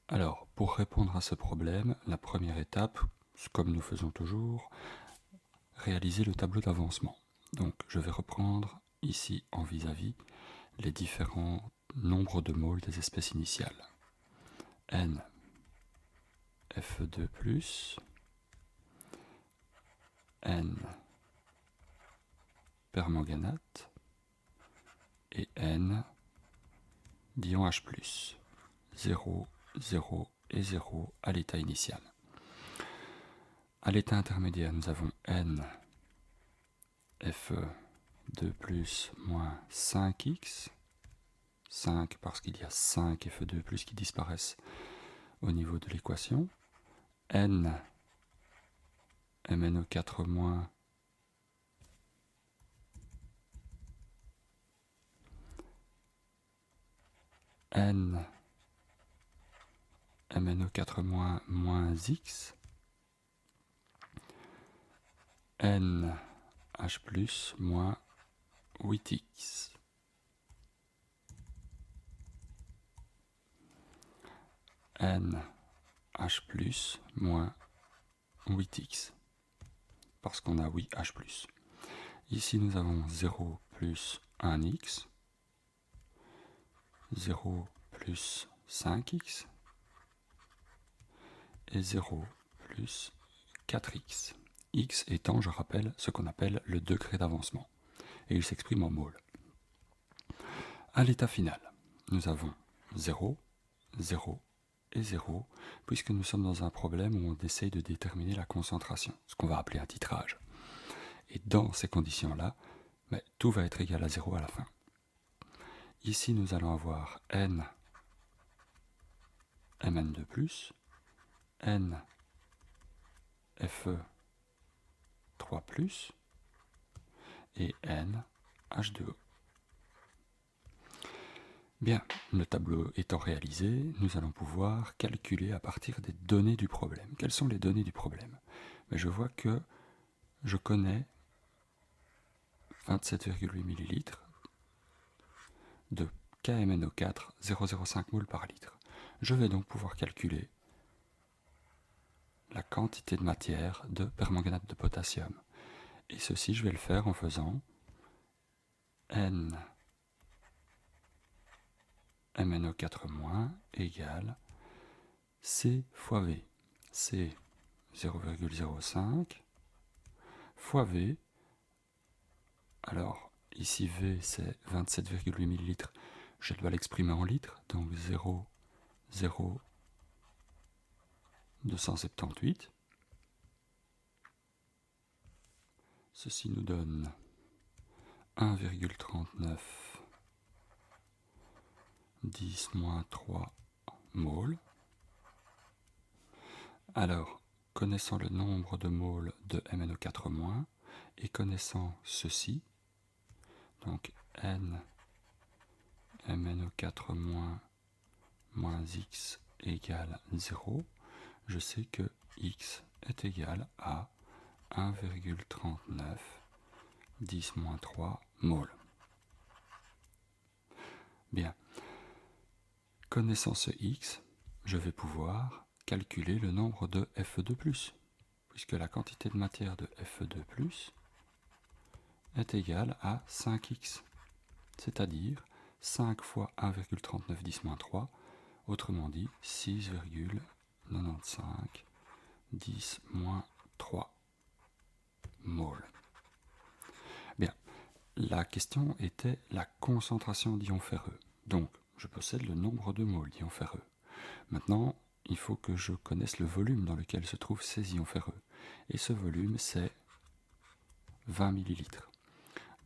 Alors, pour répondre à ce problème, la première étape, comme nous faisons toujours, réaliser le tableau d'avancement. Donc, je vais reprendre ici en vis-à-vis les différents nombres de moles des espèces initiales. N, Fe2+, N, permanganate, et N, d'ion H+, 0, 0 et 0 à l'état initial. À l'état intermédiaire, nous avons N, Fe2+, moins 5x, 5 parce qu'il y a 5 Fe2+, qui disparaissent au niveau de l'équation, N, MnO4-, N, MnO4-, moins x, N, H+, moins 8x. N, H+, moins 8x. Parce qu'on a 8H+. Ici, nous avons 0 plus 1x, 0 plus 5x, et 0 plus 4x. X étant, je rappelle, ce qu'on appelle le degré d'avancement. Et il s'exprime en mole. À l'état final, nous avons 0, 0 et 0, puisque nous sommes dans un problème où on essaye de déterminer la concentration, ce qu'on va appeler un titrage. Et dans ces conditions-là, tout va être égal à 0 à la fin. Ici, nous allons avoir N, Mn2+, N, Fe3+, et N, H2O. Bien, le tableau étant réalisé, nous allons pouvoir calculer à partir des données du problème. Quelles sont les données du problème? Je vois que je connais 27,8 ml de KMNO4, 0,05 mol par litre. Je vais donc pouvoir calculer la quantité de matière de permanganate de potassium. Et ceci, je vais le faire en faisant N MnO4- égale C fois V. C 0,05 fois V. Alors, ici V c'est 27,8 ml. Je dois l'exprimer en litres, donc 0,0278. Ceci nous donne 1,39 10-3 moles. Alors, connaissant le nombre de moles de MnO4- et connaissant ceci, donc N MnO4- moins x égale 0, je sais que x est égal à 1,39 10-3 moles. Bien. Connaissant ce x, je vais pouvoir calculer le nombre de Fe2+, puisque la quantité de matière de Fe2+, est égale à 5x, c'est-à-dire 5 fois 1,39 10-3, autrement dit 6,95 10-3 moles. Bien, la question était la concentration d'ions ferreux. Donc, je possède le nombre de moles d'ions ferreux. Maintenant, il faut que je connaisse le volume dans lequel se trouvent ces ions ferreux. Et ce volume, c'est 20 ml.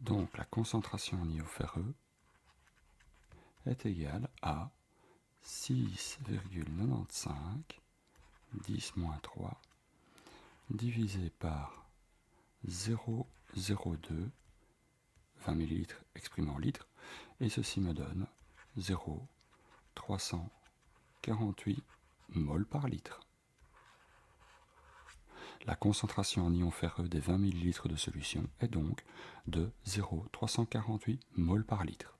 Donc, la concentration en ions ferreux est égale à 6,95 10-3 divisé par 0,02, 20 ml exprimé en litres, et ceci me donne 0,348 moles par litre. La concentration en ions ferreux des 20 ml de solution est donc de 0,348 moles par litre.